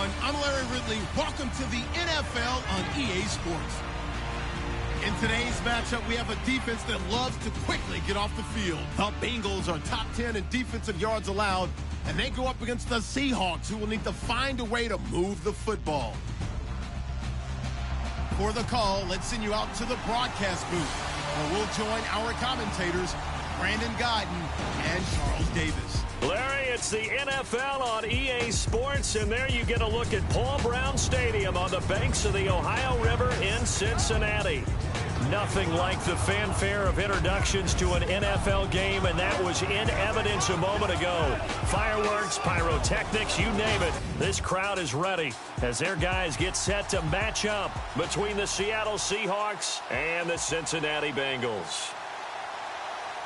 everyone. I'm Larry Ridley. Welcome to the NFL on EA Sports. In today's matchup, we have a defense that loves to quickly get off the field. The Bengals are top 10 in defensive yards allowed, and they go up against the Seahawks, who will need to find a way to move the football. For the call, let's send you out to the broadcast booth, where we'll join our commentators, Brandon Guyton and Charles Davis. Larry, it's the NFL on EA Sports, and there you get a look at Paul Brown Stadium on the banks of the Ohio River in Cincinnati. Nothing like the fanfare of introductions to an NFL game, and that was in evidence a moment ago. Fireworks, pyrotechnics, you name it. This crowd is ready as their guys get set to match up between the Seattle Seahawks and the Cincinnati Bengals.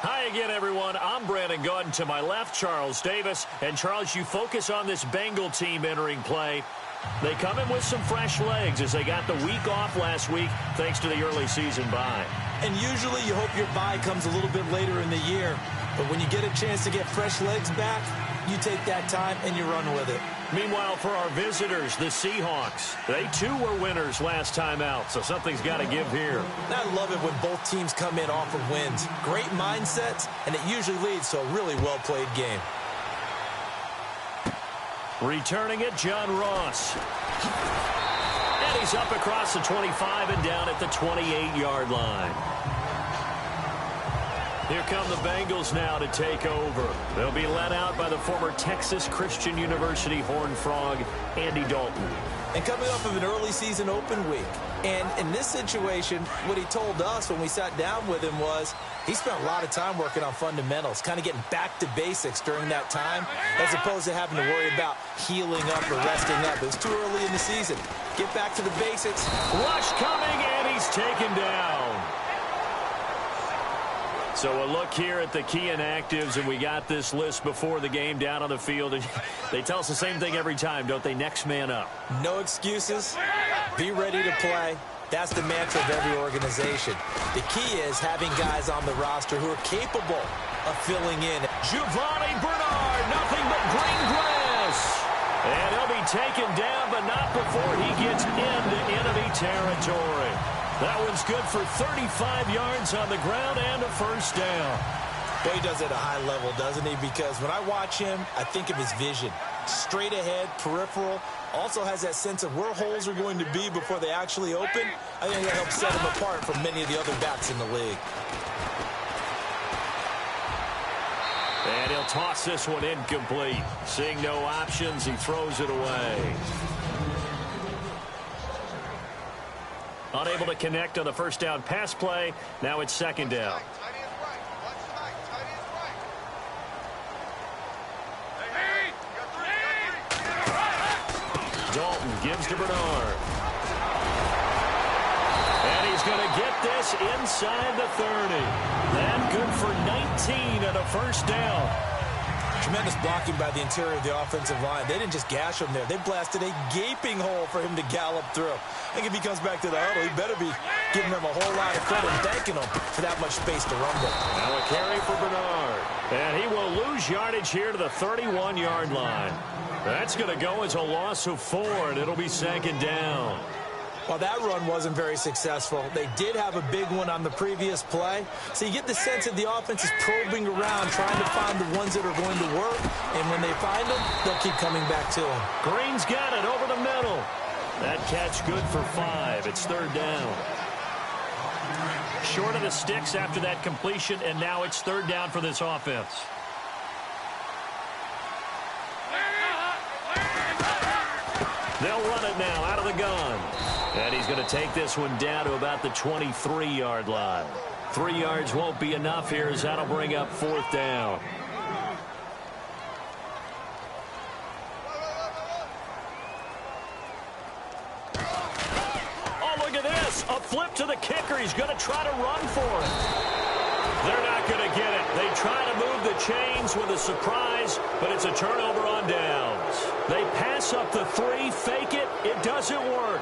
Hi again, everyone. I'm Brandon Guyton. To my left, Charles Davis. And, Charles, you focus on this Bengal team entering play. They come in with some fresh legs as they got the week off last week thanks to the early season bye. And usually you hope your bye comes a little bit later in the year. But when you get a chance to get fresh legs back, you take that time and you run with it. Meanwhile, for our visitors, the Seahawks, they too were winners last time out, so something's got to give here. I love it when both teams come in off of wins. Great mindsets, and it usually leads to a really well-played game. Returning it, John Ross. And he's up across the 25 and down at the 28-yard line. Here come the Bengals now to take over. They'll be led out by the former Texas Christian University Horned Frog, Andy Dalton. And coming off of an early season open week. And in this situation, what he told us when we sat down with him was he spent a lot of time working on fundamentals, kind of getting back to basics during that time, as opposed to having to worry about healing up or resting up. It was too early in the season. Get back to the basics. Rush coming, and he's taken down. So a look here at the key inactives, and we got this list before the game down on the field. They tell us the same thing every time, don't they? Next man up. No excuses. Be ready to play. That's the mantra of every organization. The key is having guys on the roster who are capable of filling in. Giovanni Bernard, nothing but green grass. And he'll be taken down, but not before he gets into enemy territory. That one's good for 35 yards on the ground and a first down. Well, he does it at a high level, doesn't he? Because when I watch him, I think of his vision. Straight ahead, peripheral. Also has that sense of where holes are going to be before they actually open. I think that helps set him apart from many of the other backs in the league. And he'll toss this one incomplete. Seeing no options, he throws it away. Unable to connect on the first down pass play. Now it's second down. Dalton gives to Bernard. And he's going to get this inside the 30. And good for 19 and a first down. Tremendous blocking by the interior of the offensive line. They didn't just gash him there. They blasted a gaping hole for him to gallop through. I think if he comes back to the huddle, he better be giving them a whole lot of credit and thanking them for that much space to rumble. Now a carry for Bernard. And he will lose yardage here to the 31-yard line. That's going to go as a loss of 4, and it'll be second down. Well, that run wasn't very successful. They did have a big one on the previous play. So you get the sense that the offense is probing around, trying to find the ones that are going to work. And when they find them, they'll keep coming back to them. Green's got it over the middle. That catch good for 5. It's third down. Short of the sticks after that completion, and now it's third down for this offense. They'll run it now out of the gun. And he's going to take this one down to about the 23-yard line. 3 yards won't be enough here as that'll bring up fourth down. Oh, look at this. A flip to the kicker. He's going to try to run for it. They're not going to get it. They try to move the chains with a surprise, but it's a turnover on downs. They pass up the 3, fake it. It doesn't work.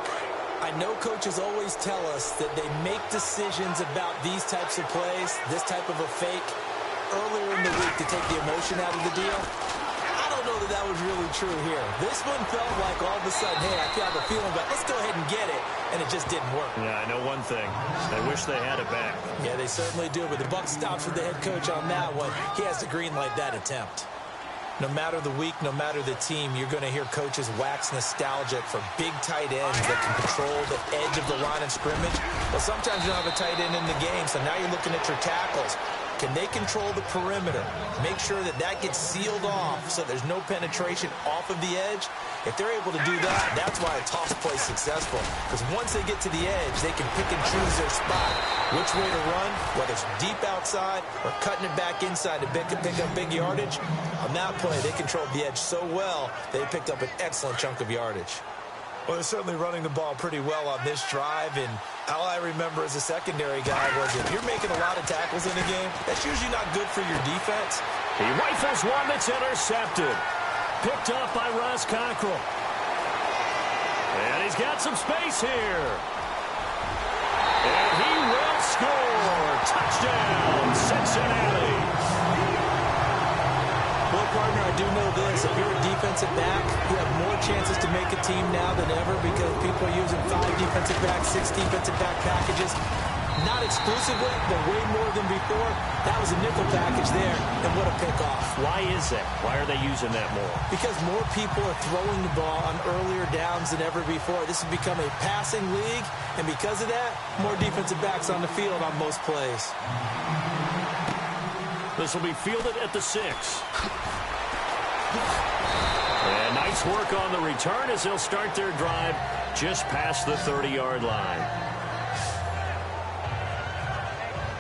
I know coaches always tell us that they make decisions about these types of plays, this type of a fake, earlier in the week to take the emotion out of the deal. I don't don't know that that was really true here. This one felt like all of a sudden, hey, I have a feeling about let's go ahead and get it, and it just didn't work. Yeah, I know one thing. They wish they had it back. Yeah, they certainly do, but the buck stops with the head coach on that one. He has to green light that attempt. No matter the week, no matter the team, you're going to hear coaches wax nostalgic for big tight ends that can control the edge of the line of scrimmage. Well, sometimes you don't have a tight end in the game, so now you're looking at your tackles. Can they control the perimeter? Make sure that that gets sealed off so there's no penetration off of the edge. If they're able to do that, that's why a toss play is successful. Because once they get to the edge, they can pick and choose their spot. Which way to run, whether it's deep outside or cutting it back inside to pick up big yardage. On that play, they controlled the edge so well, they picked up an excellent chunk of yardage. Well, they're certainly running the ball pretty well on this drive, and all I remember as a secondary guy was if you're making a lot of tackles in a game, that's usually not good for your defense. He rifles one that's intercepted. Picked up by Ross Cockrell. And he's got some space here. And he will score. Touchdown, Cincinnati. Well, partner, I do know this. If you're a defensive back, you have more chances to make a team now than ever because people are using 5 defensive backs, 6 defensive back packages. Not exclusively, but way more than before. That was a nickel package there, and what a pickoff. Why is that? Why are they using that more? Because more people are throwing the ball on earlier downs than ever before. This has become a passing league, and because of that, more defensive backs on the field on most plays. This will be fielded at the 6. And nice work on the return as they'll start their drive just past the 30-yard line.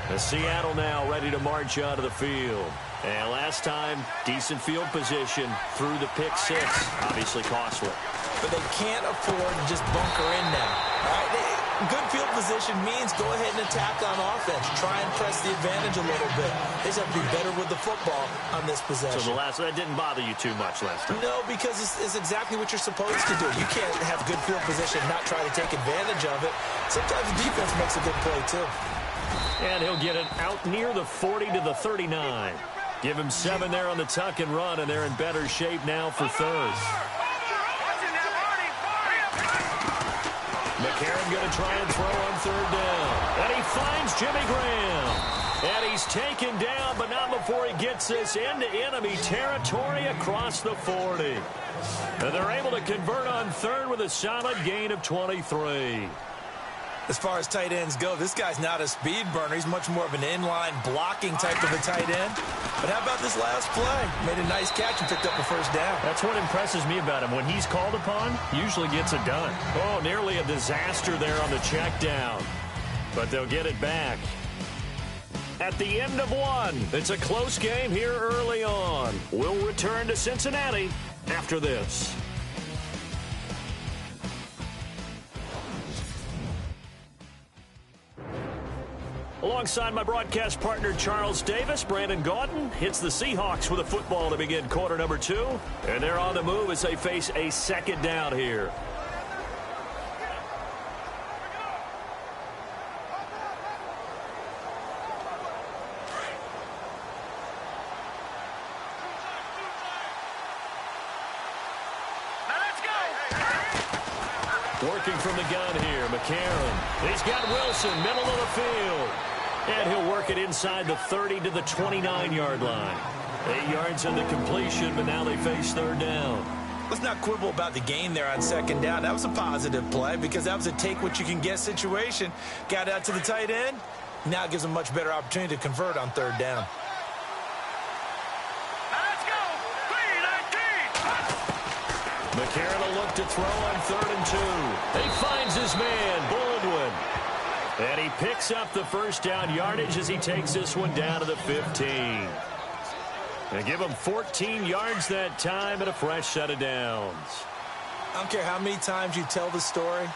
The Seattle now ready to march out of the field. And last time, decent field position through the pick 6. Obviously costly. But they can't afford to just bunker in now. All right? Good field position means go ahead and attack on offense. Try and press the advantage a little bit. They just have to be better with the football on this possession. So that didn't bother you too much last time? No, because it's exactly what you're supposed to do. You can't have good field position and not try to take advantage of it. Sometimes the defense makes a good play, too. And he'll get it out near the 40 to the 39. Give him 7 there on the tuck and run, and they're in better shape now for third. McCarron going to try and throw on 3rd down. And he finds Jimmy Graham. And he's taken down, but not before he gets this into enemy territory across the 40. And they're able to convert on 3rd with a solid gain of 23. As far as tight ends go, this guy's not a speed burner. He's much more of an inline blocking type of a tight end. But how about this last play? Made a nice catch and picked up a 1st down. That's what impresses me about him. When he's called upon, usually gets it done. Oh, nearly a disaster there on the check down. But they'll get it back. At the end of 1, it's a close game here early on. We'll return to Cincinnati after this. Alongside my broadcast partner, Charles Davis, Brandon Gaudin hits the Seahawks with a football to begin quarter number 2. And they're on the move as they face a 2nd down here. Working from the gun here, McCarron. He's got Wilson, middle of the field. And he'll work it inside the 30 to the 29-yard line. 8 yards in the completion, but now they face 3rd down. Let's not quibble about the gain there on 2nd down. That was a positive play because that was a take-what-you-can-get situation. Got out to the tight end. Now it gives them a much better opportunity to convert on 3rd down. McCarron will look to throw on 3rd and 2. He finds his man, Baldwin. And he picks up the 1st down yardage as he takes this one down to the 15. And give him 14 yards that time and a fresh set of downs. I don't care how many times you tell the story,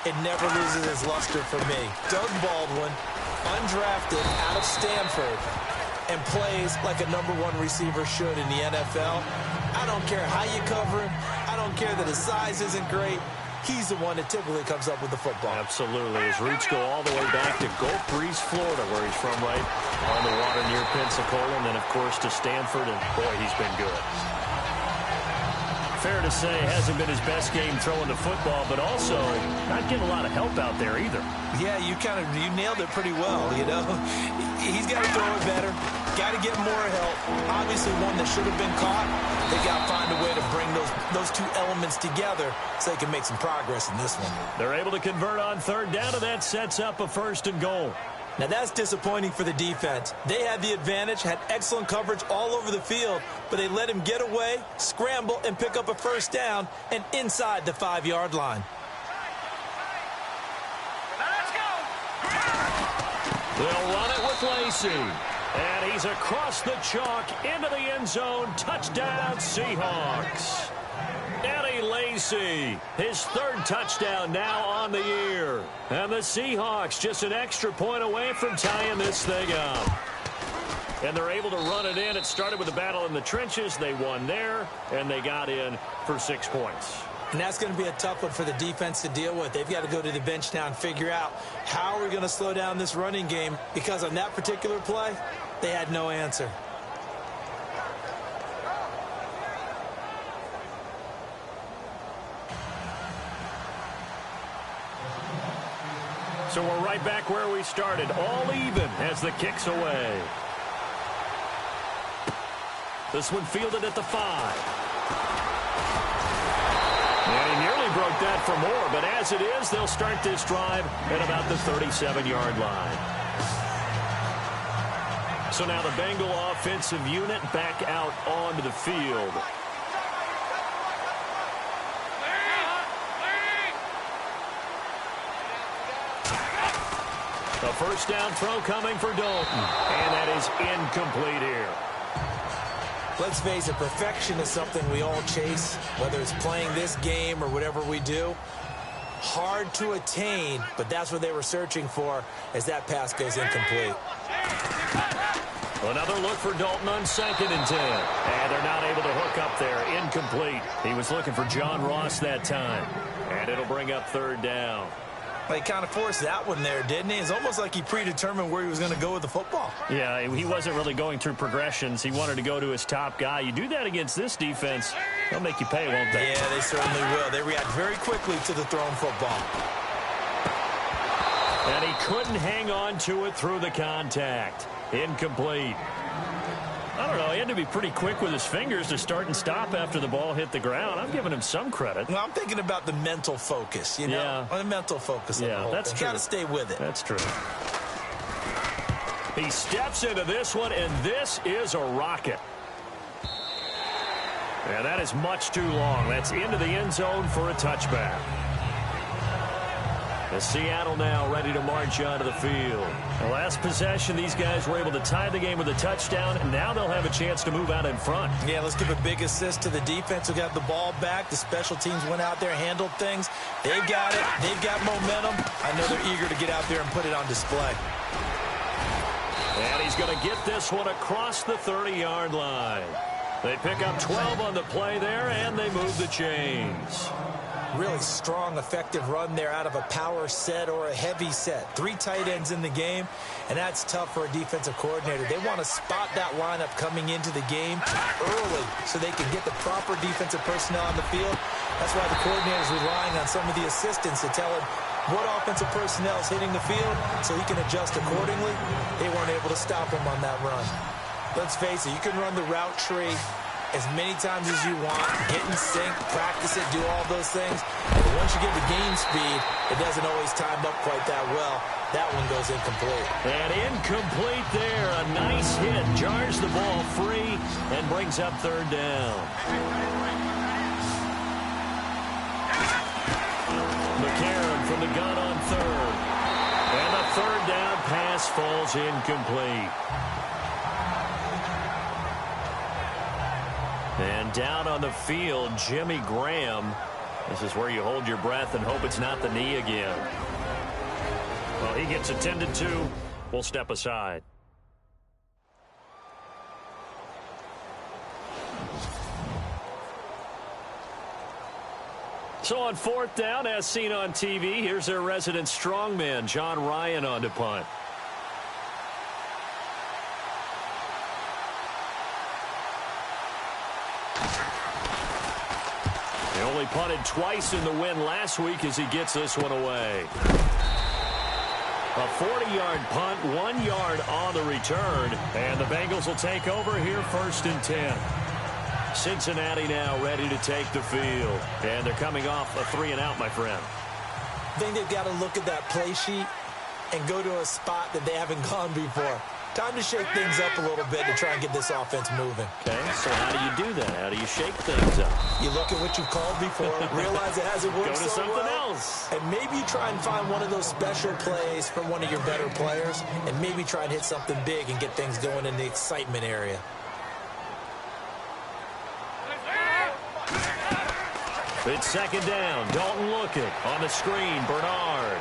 it never loses its luster for me. Doug Baldwin, undrafted out of Stanford, and plays like a #1 receiver should in the NFL. I don't care how you cover him. I don't care that his size isn't great. He's the one that typically comes up with the football. Absolutely. His roots go all the way back to Gulf Breeze, Florida, where he's from, right on the water near Pensacola, and then, of course, to Stanford, and, boy, he's been good. fair to say hasn't been his best game throwing the football, but also not getting a lot of help out there either. Yeah, you nailed it pretty well, you know. He's got to throw it better, got to get more help. Obviously one that should have been caught. They got to find a way to bring those two elements together so they can make some progress in this one. They're able to convert on third down, and that sets up a 1st and goal. Now that's disappointing for the defense. They had the advantage, had excellent coverage all over the field, but they let him get away, scramble, and pick up a 1st down and inside the 5-yard line. Let's go. They'll run it with Lacey. And he's across the chalk into the end zone. Touchdown, Seahawks. Eddie Lacy, his 3rd touchdown now on the year. And the Seahawks just an extra point away from tying this thing up. And they're able to run it in. It started with a battle in the trenches. They won there, and they got in for 6 points. And that's going to be a tough one for the defense to deal with. They've got to go to the bench now and figure out how are we going to slow down this running game, because on that particular play, they had no answer. So we're right back where we started, all even as the kick's away. This one fielded at the 5. And he nearly broke that for more, but as it is, they'll start this drive at about the 37-yard line. So now the Bengal offensive unit back out onto the field. A 1st down throw coming for Dalton, and that is incomplete here. Let's face it, perfection is something we all chase, whether it's playing this game or whatever we do. Hard to attain, but that's what they were searching for as that pass goes incomplete. Another look for Dalton on 2nd and 10. And they're not able to hook up there. Incomplete. He was looking for John Ross that time. And it'll bring up 3rd down. Well, he kind of forced that one there, didn't he? It's almost like he predetermined where he was going to go with the football. Yeah, he wasn't really going through progressions. He wanted to go to his top guy. You do that against this defense, they'll make you pay, won't they? Yeah, they certainly will. They react very quickly to the thrown football. And he couldn't hang on to it through the contact. Incomplete. I don't know. He had to be pretty quick with his fingers to start and stop after the ball hit the ground. I'm giving him some credit. Well, I'm thinking about the mental focus, you know? Yeah. The mental focus. Yeah, that's true. Got to stay with it. That's true. He steps into this one, and this is a rocket. And that is much too long. That's into the end zone for a touchback. As Seattle now ready to march onto the field. The last possession, these guys were able to tie the game with a touchdown, and now they'll have a chance to move out in front. Yeah, let's give a big assist to the defense who got the ball back. The special teams went out there, handled things. They've got it. They've got momentum. I know they're eager to get out there and put it on display. And he's going to get this one across the 30-yard line. They pick up 12 on the play there, and they move the chains. Really strong, effective run there out of a power set or a heavy set. 3 tight ends in the game, and that's tough for a defensive coordinator. They want to spot that lineup coming into the game early so they can get the proper defensive personnel on the field. That's why the coordinator is relying on some of the assistants to tell him what offensive personnel is hitting the field so he can adjust accordingly. They weren't able to stop him on that run. Let's face it, you can run the route tree as many times as you want, get in sync, practice it, do all those things. But once you get the game speed, it doesn't always time up quite that well. That one goes incomplete. And incomplete there. A nice hit. Jars the ball free and brings up 3rd down. McCarron from the gun on 3rd. And the 3rd down pass falls incomplete. And down on the field, Jimmy Graham. This is where you hold your breath and hope it's not the knee again. Well, he gets attended to. We'll step aside. So on 4th down, as seen on TV, here's their resident strongman, John Ryan, on to punt. only punted twice in the win last week as he gets this one away. A 40-yard punt, 1 yard on the return, and the Bengals will take over here 1st and 10. Cincinnati now ready to take the field, and they're coming off a 3-and-out, my friend. I think they've got to look at that play sheet and go to a spot that they haven't gone before. Time to shake things up a little bit to try and get this offense moving. Okay, so how do you do that? How do you shake things up? You look at what you've called before, realize it hasn't worked so so well. Go to something else. And maybe you try and find one of those special plays from one of your better players, and maybe try and hit something big and get things going in the excitement area. It's 2nd down. Dalton looking on the screen. Bernard.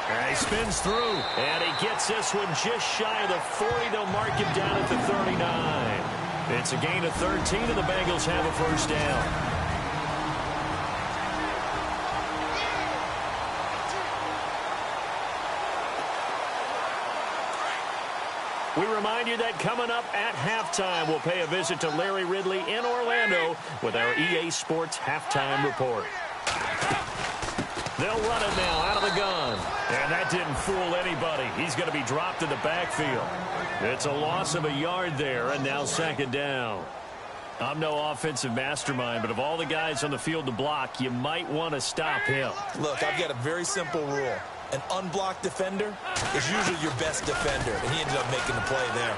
And he spins through, and he gets this one just shy of the 40. They'll mark him down at the 39. It's a gain of 13, and the Bengals have a 1st down. We remind you that coming up at halftime, we'll pay a visit to Larry Ridley in Orlando with our EA Sports Halftime Report. They'll run it now out of the gun. And that didn't fool anybody. He's going to be dropped in the backfield. It's a loss of a yard there, and now 2nd down. I'm no offensive mastermind, but of all the guys on the field to block, you might want to stop him. Look, I've got a very simple rule. An unblocked defender is usually your best defender, and he ended up making the play there.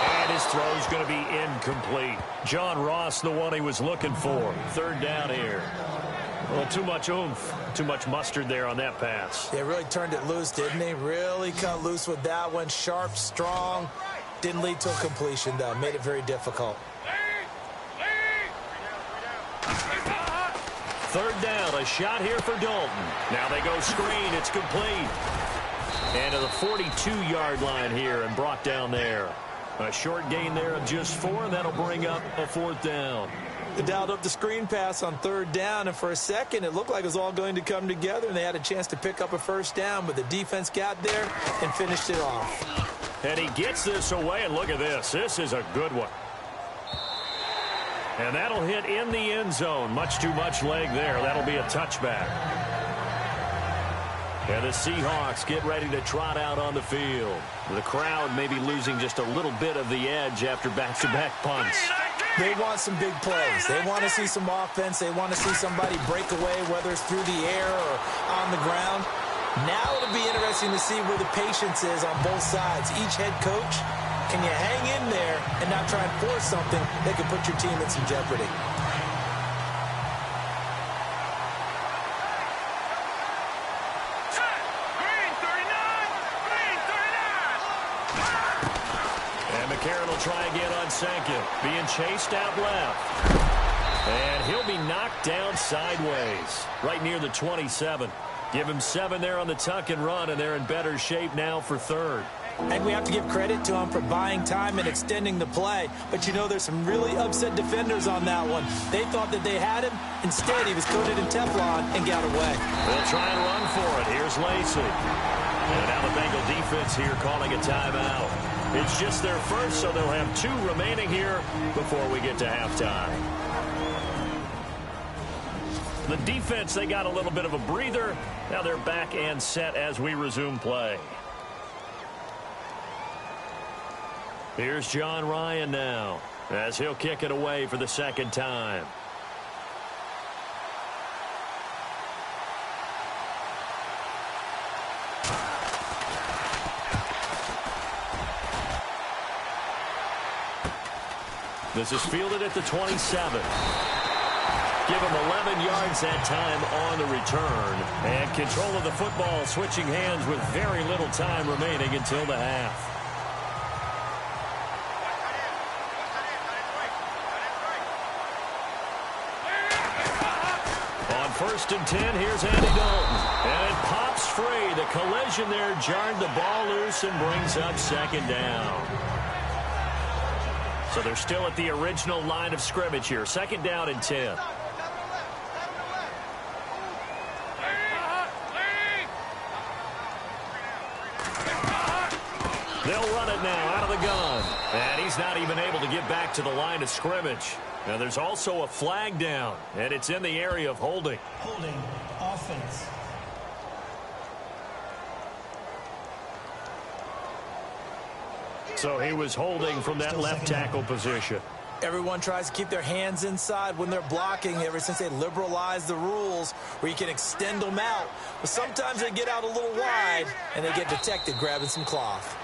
And his throw's going to be incomplete. John Ross, the one he was looking for. 3rd down here. Well, too much oomph, too much mustard there on that pass. They really turned it loose, didn't they? Really cut loose with that one. Sharp, strong. Didn't lead to a completion, though. Made it very difficult. 3rd down, a shot here for Dalton. Now they go screen, it's complete. And to the 42-yard line here and brought down there. A short gain there of just 4, and that'll bring up a 4th down. They dialed up the screen pass on 3rd down, and for a second it looked like it was all going to come together, and they had a chance to pick up a 1st down, but the defense got there and finished it off. And he gets this away, and look at this. This is a good one. And that'll hit in the end zone. Much too much leg there. That'll be a touchback. And the Seahawks get ready to trot out on the field. The crowd may be losing just a little bit of the edge after back-to-back punts. They want some big plays. They want to see some offense. They want to see somebody break away, whether it's through the air or on the ground. Now it'll be interesting to see where the patience is on both sides. Each head coach, can you hang in there and not try and force something that could put your team in some jeopardy? Try again on 2nd. Being chased out left. And he'll be knocked down sideways. Right near the 27. Give him 7 there on the tuck and run, and they're in better shape now for 3rd. And we have to give credit to him for buying time and extending the play. But, you know, there's some really upset defenders on that one. They thought that they had him. Instead, he was coated in Teflon and got away. They'll try and run for it. Here's Lacey. And now the Bengal defense here calling a timeout. It's just their first, so they'll have 2 remaining here before we get to halftime. The defense, they got a little bit of a breather. Now they're back and set as we resume play. Here's John Ryan now as he'll kick it away for the 2nd time. This is fielded at the 27. Give him 11 yards that time on the return. And control of the football switching hands with very little time remaining until the half. On 1st and 10, here's Andy Dalton. And it pops free. The collision there jarred the ball loose and brings up 2nd down. So they're still at the original line of scrimmage here. 2nd down and 10. They'll run it now out of the gun. And he's not even able to get back to the line of scrimmage. Now there's also a flag down, and it's in the area of holding. Holding offense. So he was holding from that left tackle position. Everyone tries to keep their hands inside when they're blocking ever since they liberalized the rules where you can extend them out. But sometimes they get out a little wide and they get detected grabbing some cloth.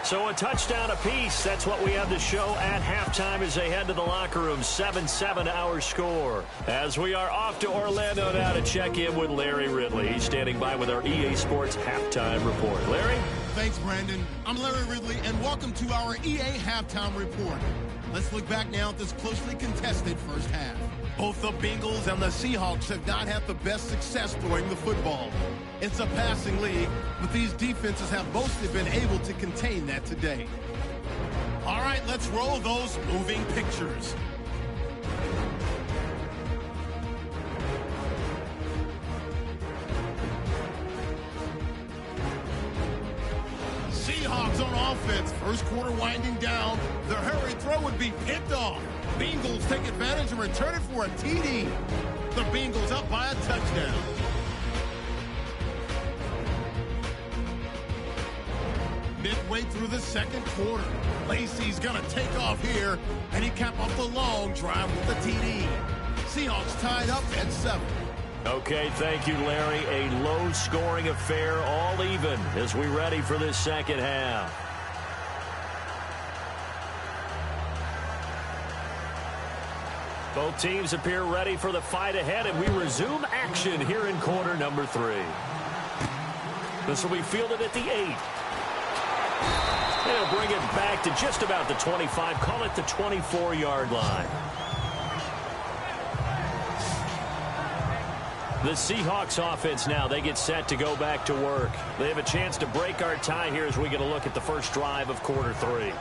So a touchdown apiece. That's what we have to show at halftime as they head to the locker room. 7-7 our score. As we are off to Orlando now to check in with Larry Ridley. He's standing by with our EA Sports halftime report. Larry? Thanks, Brandon. I'm Larry Ridley, and welcome to our EA Halftime Report. Let's look back now at this closely contested first half. Both the Bengals and the Seahawks have not had the best success throwing the football. It's a passing league, but these defenses have mostly been able to contain that today. All right, let's roll those moving pictures. Seahawks on offense. First quarter winding down. Their hurried throw would be picked off. Bengals take advantage and return it for a TD. The Bengals up by a touchdown. Midway through the second quarter, Lacey's going to take off here, and he capped off the long drive with the TD. Seahawks tied up at 7. Okay, thank you, Larry. A low-scoring affair, all even, as we ready for this second half. Both teams appear ready for the fight ahead, and we resume action here in quarter number 3. This will be fielded at the 8. They'll bring it back to just about the 25, call it the 24-yard line. The Seahawks offense now, they get set to go back to work. They have a chance to break our tie here as we get a look at the first drive of quarter 3.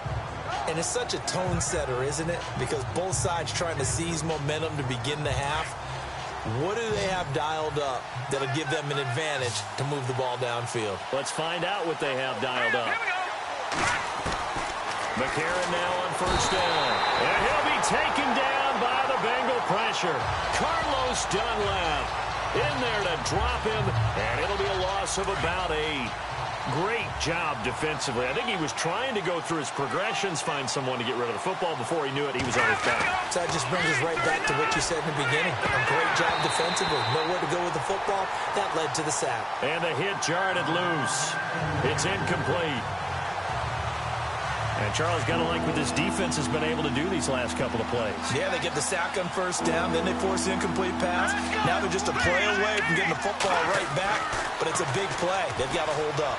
And it's such a tone setter, isn't it? Because both sides trying to seize momentum to begin the half. What do they have dialed up that'll give them an advantage to move the ball downfield? Let's find out what they have dialed up. McCarron now on first down. And he'll be taken down by the Bengal pressure. Carlos Dunlap in there to drop him, and it'll be a loss of about 8. Great job defensively. I think he was trying to go through his progressions, find someone to get rid of the football. Before he knew it, he was on his back. So that just brings us right back to what you said in the beginning. A great job defensively. Nowhere to go with the football. That led to the sack. And the hit jarred it loose. It's incomplete. And Charles got to like what this defense has been able to do these last couple of plays. Yeah, they get the sack on first down, then they force the incomplete pass. Now they're just a play away from getting the football right back, but it's a big play. They've got to hold up.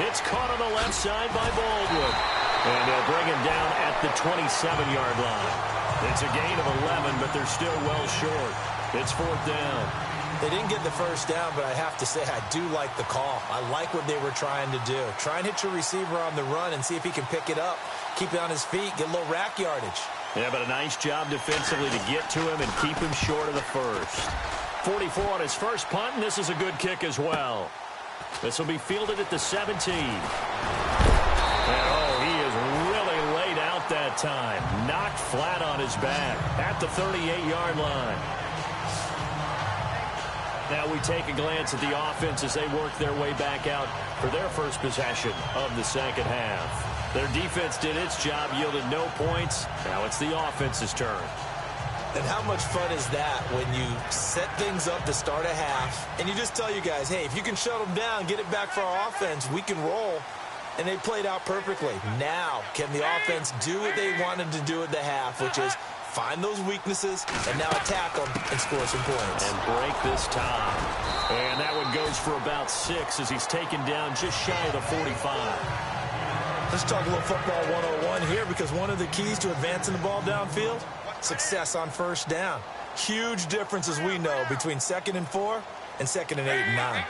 It's caught on the left side by Baldwin. And they'll bring him down at the 27-yard line. It's a gain of 11, but they're still well short. It's fourth down. They didn't get the first down, but I have to say I do like the call. I like what they were trying to do. Try and hit your receiver on the run and see if he can pick it up. Keep it on his feet, get a little rack yardage. Yeah, but a nice job defensively to get to him and keep him short of the first. 44 on his first punt, and this is a good kick as well. This will be fielded at the 17. And, oh, he is really laid out that time. Knocked flat on his back at the 38-yard line. Now we take a glance at the offense as they work their way back out for their first possession of the second half. Their defense did its job, yielded no points. Now it's the offense's turn. And how much fun is that when you set things up to start a half and you just tell you guys, hey, if you can shut them down, get it back for our offense, we can roll. And they played out perfectly. Now, can the offense do what they wanted to do at the half, which is find those weaknesses and now attack them and score some points. And break this tie. And that one goes for about 6 as he's taken down just shy of the 45. Let's talk a little football 101 here, because one of the keys to advancing the ball downfield, success on first down. Huge difference, as we know, between 2nd and 4 and 2nd and 8 and 9.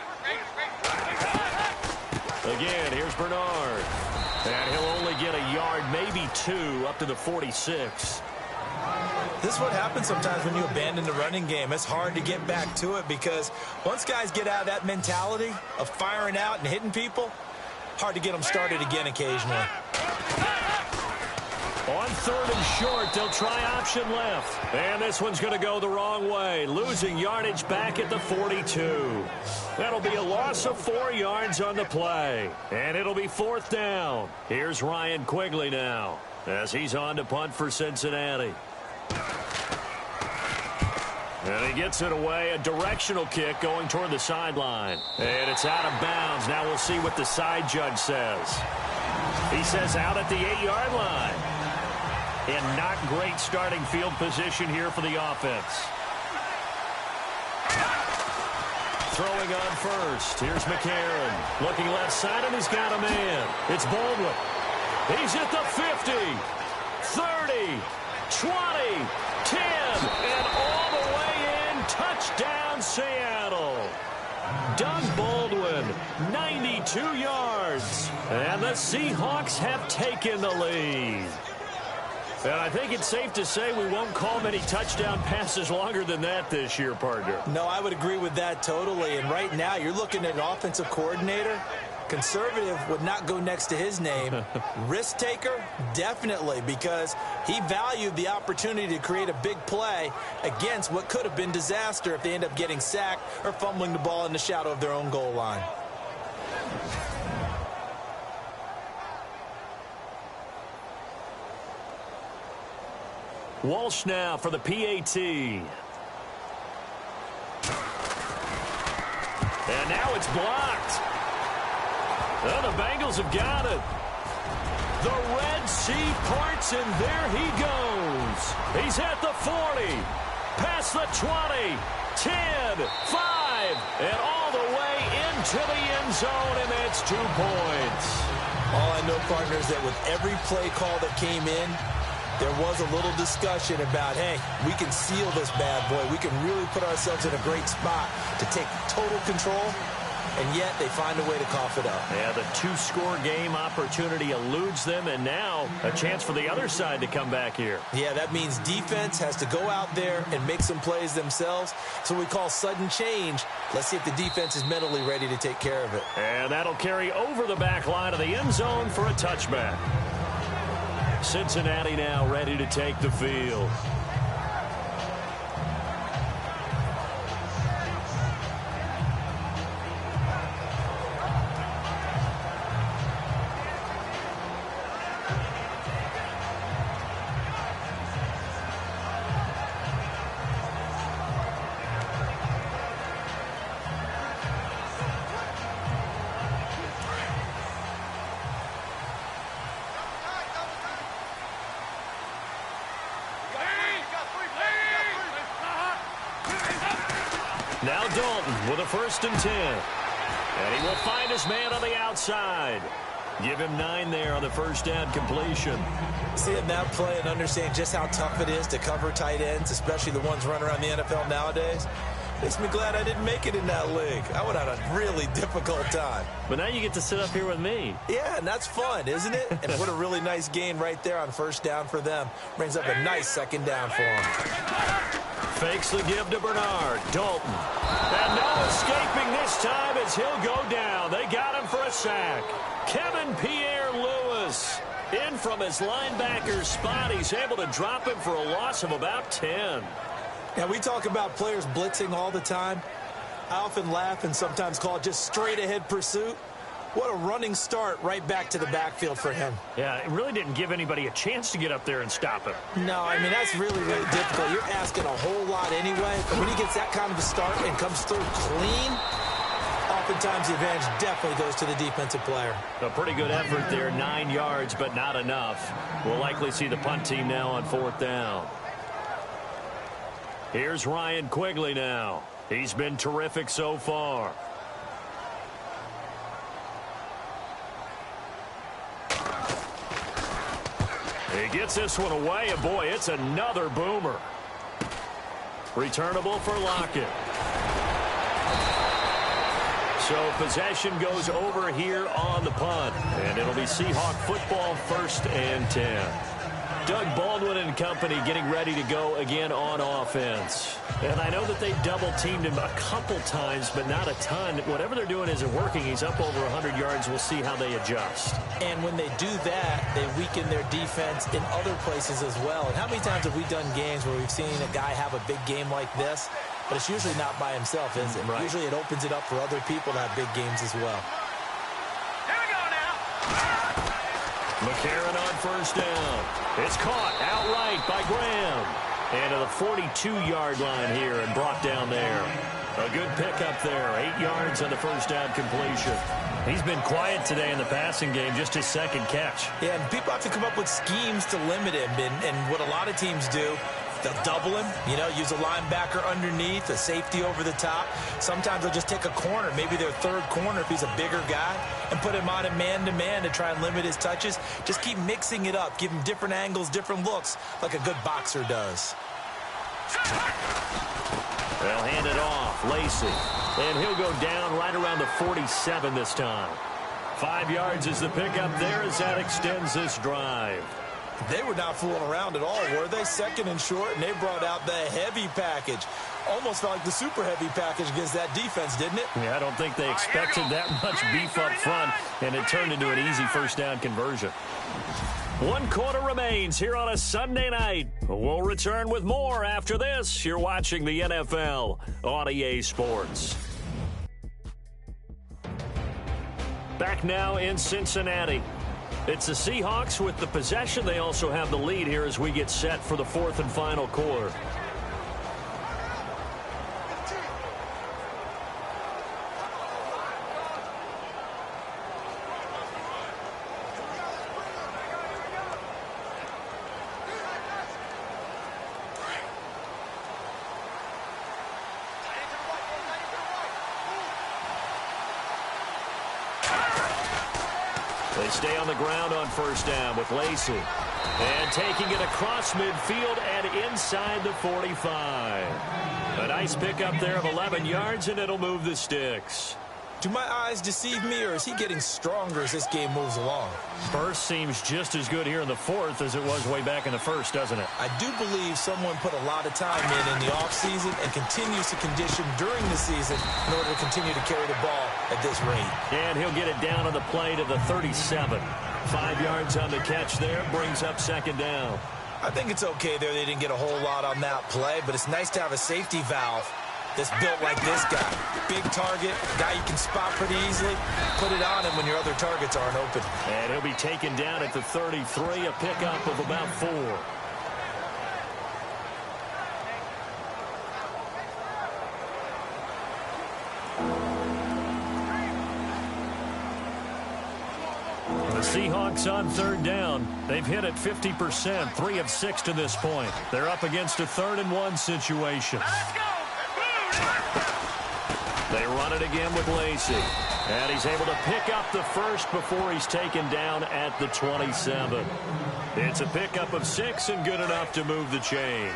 Again, here's Bernard. And he'll only get a yard, maybe 2, up to the 46. This is what happens sometimes when you abandon the running game. It's hard to get back to it, because once guys get out of that mentality of firing out and hitting people, hard to get them started again occasionally. On 3rd and short, they'll try option left. And this one's going to go the wrong way, losing yardage back at the 42. That'll be a loss of 4 yards on the play. And it'll be 4th down. Here's Ryan Quigley now as he's on to punt for Cincinnati. And he gets it away, a directional kick going toward the sideline. And it's out of bounds. Now we'll see what the side judge says. He says out at the 8-yard line. And not great starting field position here for the offense. Throwing on first. Here's McCarron. Looking left side, and he's got a man. It's Baldwin. He's at the 50, 30, 20, 10, and all the way in. Touchdown, Seattle. Doug Baldwin, 92 yards. And the Seahawks have taken the lead. And I think it's safe to say we won't call many touchdown passes longer than that this year, partner. No, I would agree with that totally. And right now, you're looking at an offensive coordinator. Conservative would not go next to his name. Risk taker, definitely, because he valued the opportunity to create a big play against what could have been disaster if they end up getting sacked or fumbling the ball in the shadow of their own goal line. Walsh now for the PAT. And now it's blocked. Oh, the Bengals have got it. The Red Sea parts, and there he goes. He's at the 40, past the 20, 10, 5, and all the way into the end zone, and that's 2 points. All I know, partner, is that with every play call that came in, there was a little discussion about, hey, we can seal this bad boy. We can really put ourselves in a great spot to take total control, and yet they find a way to cough it up. Yeah, the 2-score game opportunity eludes them, and now a chance for the other side to come back here. Yeah, that means defense has to go out there and make some plays themselves. So we call sudden change. Let's see if the defense is mentally ready to take care of it. And that'll carry over the back line of the end zone for a touchback. Cincinnati now ready to take the field. Now Dalton with a 1st and 10. And he will find his man on the outside. Give him 9 there on the first down completion. Seeing that play and understand just how tough it is to cover tight ends, especially the ones running around the NFL nowadays, makes me glad I didn't make it in that league. I would have had a really difficult time. But now you get to sit up here with me. Yeah, and that's fun, isn't it? And what a really nice gain right there on 1st down for them. Brings up a nice 2nd down for them. Fakes the give to Bernard. Dalton. And no escaping this time as he'll go down. They got him for a sack. Kevin Pierre-Louis in from his linebacker spot. He's able to drop him for a loss of about 10. Now, we talk about players blitzing all the time. I often laugh and sometimes call it just straight-ahead pursuit. What a running start right back to the backfield for him. Yeah, it really didn't give anybody a chance to get up there and stop him. No, I mean, that's really, really difficult. You're asking a whole lot anyway. But when he gets that kind of a start and comes through clean, oftentimes the advantage definitely goes to the defensive player. A pretty good effort there, 9 yards, but not enough. We'll likely see the punt team now on 4th down. Here's Ryan Quigley now. He's been terrific so far. He gets this one away, and boy, it's another boomer. Returnable for Lockett. So possession goes over here on the punt, and it'll be Seahawk football 1st and 10. Doug Baldwin and company getting ready to go again on offense. And I know that they double-teamed him a couple times, but not a ton. Whatever they're doing isn't working. He's up over 100 yards. We'll see how they adjust. And when they do that, they weaken their defense in other places as well. And how many times have we done games where we've seen a guy have a big game like this, but it's usually not by himself, is it? Right. Usually it opens it up for other people to have big games as well. Here we go now. McCarron on first down. It's caught outright by Graham. And to the 42-yard line here and brought down there. A good pickup there. 8 yards on the first down completion. He's been quiet today in the passing game, just his second catch. Yeah, and people have to come up with schemes to limit him. And what a lot of teams do, they'll double him, use a linebacker underneath, a safety over the top. Sometimes they'll just take a corner, maybe their third corner if he's a bigger guy, and put him on a man-to-man to try and limit his touches. Just keep mixing it up, give him different angles, different looks, like a good boxer does. They'll hand it off. Lacey. And he'll go down right around the 47 this time. 5 yards is the pickup there as that extends this drive. They were not fooling around at all, were they? Second and short, and they brought out the heavy package. Almost felt like the super heavy package against that defense, didn't it? Yeah, I don't think they expected that much beef up front, and it turned into an easy first down conversion. 1 quarter remains here on a Sunday night. We'll return with more after this. You're watching the NFL on EA Sports. Back now in Cincinnati. It's the Seahawks with the possession. They also have the lead here as we get set for the 4th and final quarter. They stay on the ground on first down with Lacey. And taking it across midfield and inside the 45. A nice pickup there of 11 yards, and it'll move the sticks. Do my eyes deceive me, or is he getting stronger as this game moves along? First seems just as good here in the 4th as it was way back in the 1st, doesn't it? I do believe someone put a lot of time in the offseason and continues to condition during the season in order to continue to carry the ball at this rate. And he'll get it down on the play to the 37. 5 yards on the catch there, brings up second down. I think it's okay there. They didn't get a whole lot on that play, but it's nice to have a safety valve that's built like this guy. Big target, guy you can spot pretty easily. Put it on him when your other targets aren't open. And he'll be taken down at the 33, a pickup of about 4. The Seahawks on 3rd down. They've hit it 50%, 3 of 6 to this point. They're up against a 3rd and 1 situation. Let's go. They run it again with Lacey. And he's able to pick up the first before he's taken down at the 27. It's a pickup of 6 and good enough to move the chains.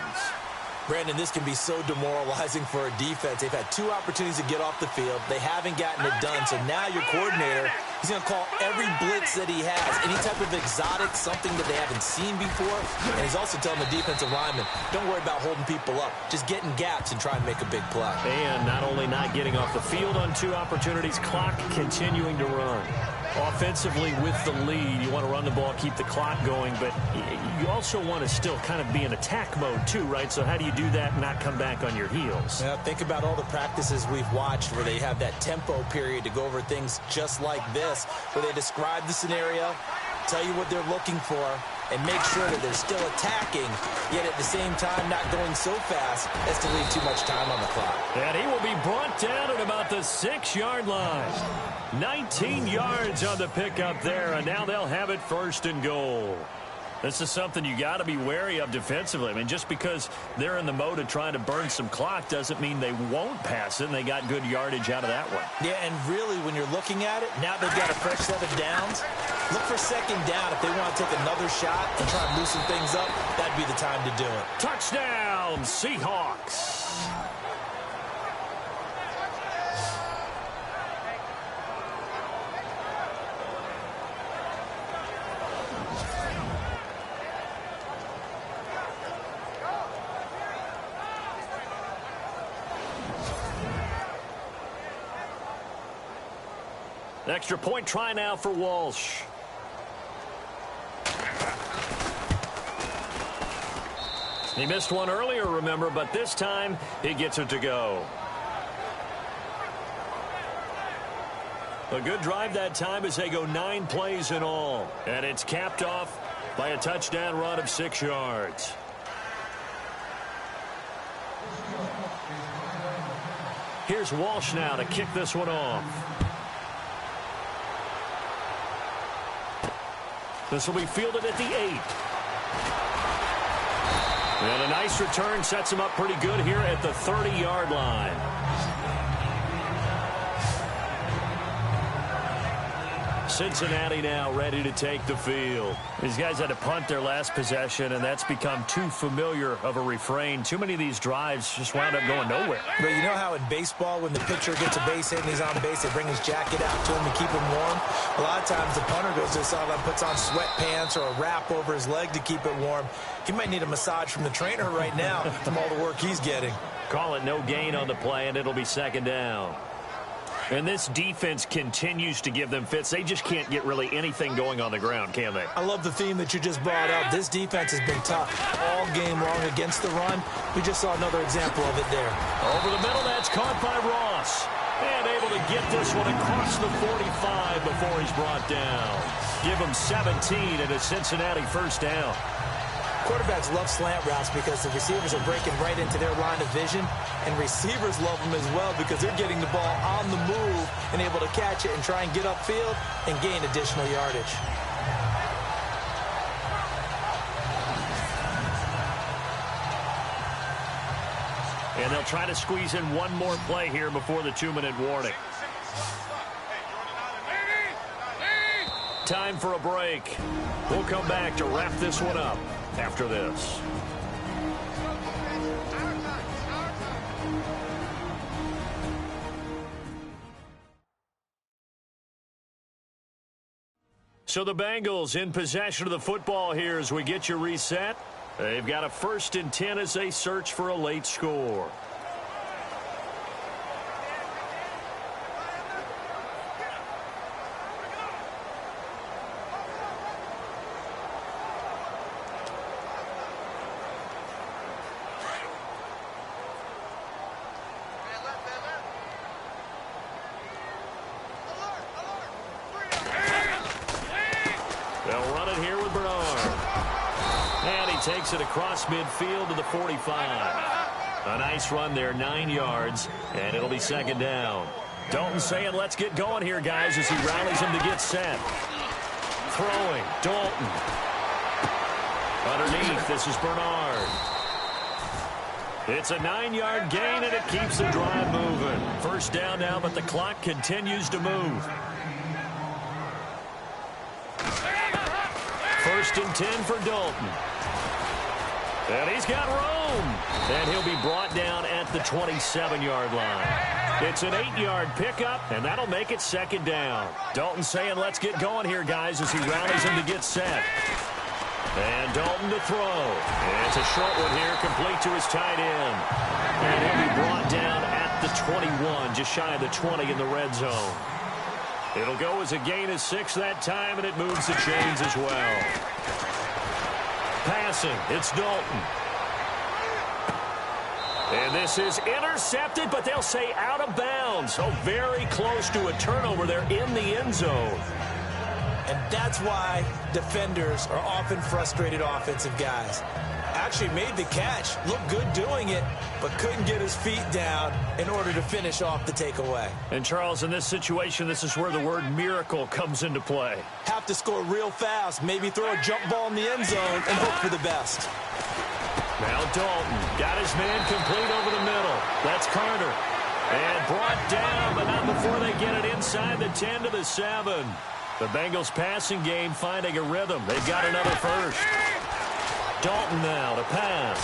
Brandon, this can be so demoralizing for a defense. They've had 2 opportunities to get off the field. They haven't gotten it done. So now your coordinator, he's going to call every blitz that he has, any type of exotic, something that they haven't seen before. And he's also telling the defensive lineman, don't worry about holding people up. Just get in gaps and try and make a big play. And not only not getting off the field on 2 opportunities, clock continuing to run. Offensively with the lead, you want to run the ball, keep the clock going, but you also want to still kind of be in attack mode too, right? So how do you do that and not come back on your heels? Yeah, think about all the practices we've watched where they have that tempo period to go over things just like this, where they describe the scenario, tell you what they're looking for, and make sure that they're still attacking, yet at the same time not going so fast as to leave too much time on the clock. And he will be brought down at about the 6-yard line. 19 yards on the pickup there, and now they'll have it 1st and goal. This is something you got to be wary of defensively. I mean, just because they're in the mode of trying to burn some clock doesn't mean they won't pass it, and they got good yardage out of that one. Yeah, and really, when you're looking at it, now they've got a fresh set of downs. Look for second down. If they want to take another shot and try and loosen things up, that'd be the time to do it. Touchdown, Seahawks. Extra point try now for Walsh. He missed one earlier, remember, but this time he gets it to go. A good drive that time as they go 9 plays in all. And it's capped off by a touchdown run of 6 yards. Here's Walsh now to kick this one off. This will be fielded at the 8. And a nice return sets him up pretty good here at the 30-yard line. Cincinnati now ready to take the field. These guys had to punt their last possession, and that's become too familiar of a refrain. Too many of these drives just wound up going nowhere. But you know how in baseball, when the pitcher gets a base hit and he's on base, they bring his jacket out to him to keep him warm? A lot of times the punter goes to the sideline, puts on sweatpants or a wrap over his leg to keep it warm. He might need a massage from the trainer right now from all the work he's getting. Call it no gain on the play, and it'll be second down. And this defense continues to give them fits. They just can't get really anything going on the ground, can they? I love the theme that you just brought up. This defense has been tough all game long against the run. We just saw another example of it there. Over the middle, that's caught by Ross. And able to get this one across the 45 before he's brought down. Give him 17 and a Cincinnati first down. Quarterbacks love slant routes because the receivers are breaking right into their line of vision, and receivers love them as well because they're getting the ball on the move and able to catch it and try and get upfield and gain additional yardage. And they'll try to squeeze in one more play here before the 2-minute warning. Time for a break. We'll come back to wrap this one up after this. So the Bengals in possession of the football here as we get you reset. They've got a 1st and 10 as they search for a late score. Takes it across midfield to the 45. A nice run there, 9 yards, and it'll be second down. Dalton saying, let's get going here, guys, as he rallies him to get set. Throwing, Dalton. Underneath, this is Bernard. It's a 9-yard gain, and it keeps the drive moving. First down now, but the clock continues to move. 1st and 10 for Dalton. And he's got room. And he'll be brought down at the 27-yard line. It's an 8-yard pickup, and that'll make it second down. Dalton saying, let's get going here, guys, as he rallies him to get set. And Dalton to throw. And it's a short one here, complete to his tight end. And he'll be brought down at the 21, just shy of the 20 in the red zone. It'll go as a gain of 6 that time, and it moves the chains as well. Passing, it's Dalton. And this is intercepted, but they'll say out of bounds. So very close to a turnover there in the end zone. And that's why defenders are often frustrated offensive guys. Actually made the catch, looked good doing it, but couldn't get his feet down in order to finish off the takeaway. And Charles, in this situation, this is where the word miracle comes into play. Have to score real fast, maybe throw a jump ball in the end zone and hope for the best. Now Dalton got his man complete over the middle. That's Carter. And brought down, but not before they get it inside the 10 to the 7. The Bengals passing game finding a rhythm. They've got another first. Dalton now to pass.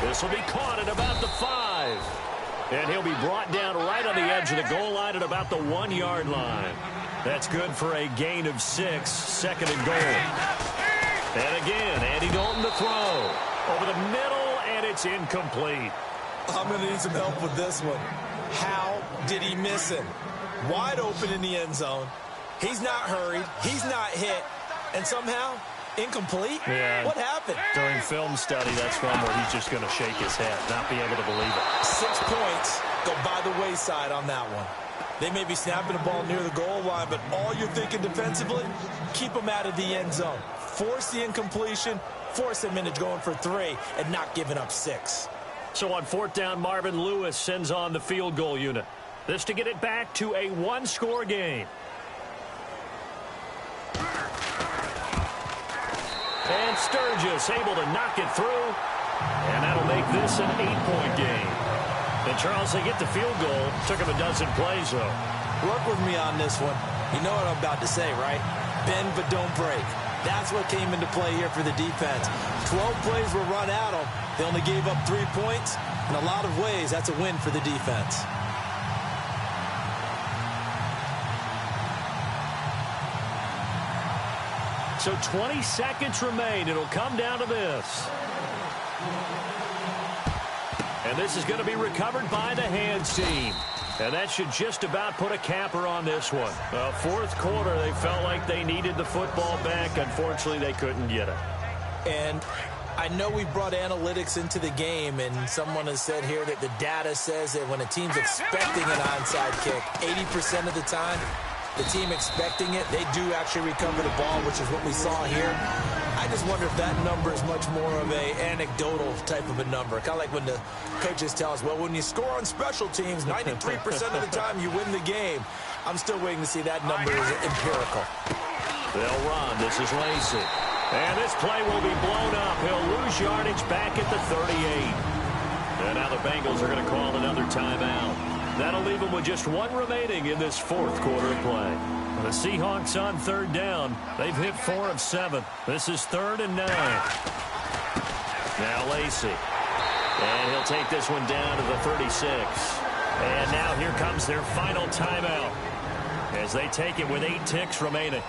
This will be caught at about the 5. And he'll be brought down right on the edge of the goal line at about the 1-yard line. That's good for a gain of 6, second and goal. And again, Andy Dalton to throw. Over the middle, and it's incomplete. I'm going to need some help with this one. How did he miss him? wide open in the end zone. He's not hurried. He's not hit. And somehow, incomplete? Yeah. What happened? During film study, that's one where he's just going to shake his head, not be able to believe it. 6 points go by the wayside on that one. They may be snapping the ball near the goal line, but all you're thinking defensively, keep them out of the end zone. Force the incompletion, force them into going for 3, and not giving up 6. So on 4th down, Marvin Lewis sends on the field goal unit. This to get it back to a 1-score game. And Sturgis able to knock it through. And that'll make this an 8-point game. And Charles, they get the field goal. Took him a dozen plays, though. Work with me on this one. You know what I'm about to say, right? Bend but don't break. That's what came into play here for the defense. 12 plays were run at them. They only gave up 3 points. In a lot of ways, that's a win for the defense. So 20 seconds remain. It'll come down to this. And this is going to be recovered by the hands team. And that should just about put a capper on this one. Fourth quarter, they felt like they needed the football back. Unfortunately, they couldn't get it. And I know we brought analytics into the game, and someone has said here that the data says that when a team's expecting an onside kick, 80% of the time, the team expecting it, they do actually recover the ball, which is what we saw here. I just wonder if that number is much more of a anecdotal type of a number. Kind of like when the coaches tell us, well, when you score on special teams, 93% of the time you win the game. I'm still waiting to see that number is empirical. They'll run. This is Lacey. And this play will be blown up. He'll lose yardage back at the 38. And now the Bengals are going to call another timeout. That'll leave them with just 1 remaining in this 4th quarter of play. The Seahawks on 3rd down. They've hit 4 of 7. This is 3rd and 9. Now Lacey. And he'll take this one down to the 36. And now here comes their final timeout as they take it with 8 ticks remaining.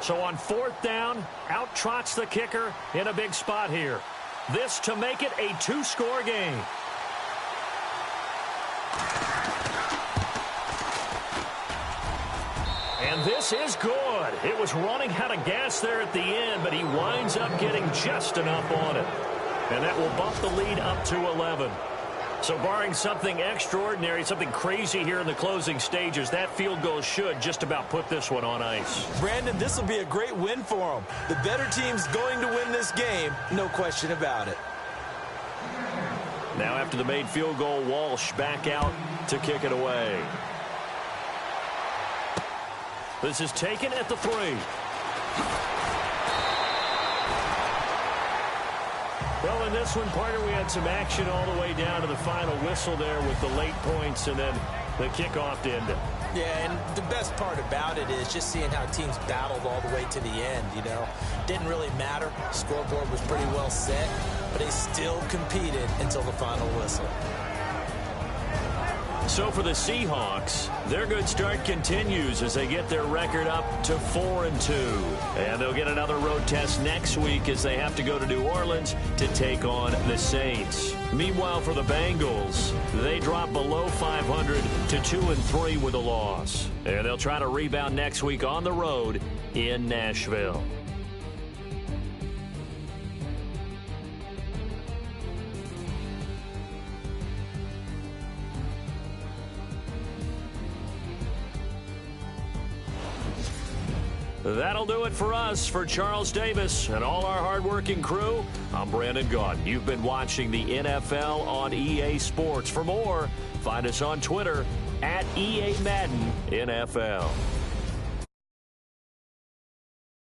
So on 4th down, out trots the kicker in a big spot here. This to make it a 2-score game. And this is good. It was running out of gas there at the end, but he winds up getting just enough on it. And that will bump the lead up to 11. So barring something extraordinary, something crazy here in the closing stages, that field goal should just about put this one on ice. Brandon, this will be a great win for them. The better team's going to win this game, no question about it. Now after the made field goal, Walsh back out to kick it away. This is taken at the 3. Well, in this one, partner, we had some action all the way down to the final whistle there with the late points and then the kickoff to end it. Yeah, and the best part about it is just seeing how teams battled all the way to the end, you know. Didn't really matter. Scoreboard was pretty well set, but they still competed until the final whistle. So for the Seahawks, their good start continues as they get their record up to 4-2. And they'll get another road test next week as they have to go to New Orleans to take on the Saints. Meanwhile, for the Bengals, they drop below 500 to 2-3 with a loss. And they'll try to rebound next week on the road in Nashville. That'll do it for us. For Charles Davis and all our hardworking crew, I'm Brandon Gaudin. You've been watching the NFL on EA Sports. For more, find us on Twitter @EA Madden NFL.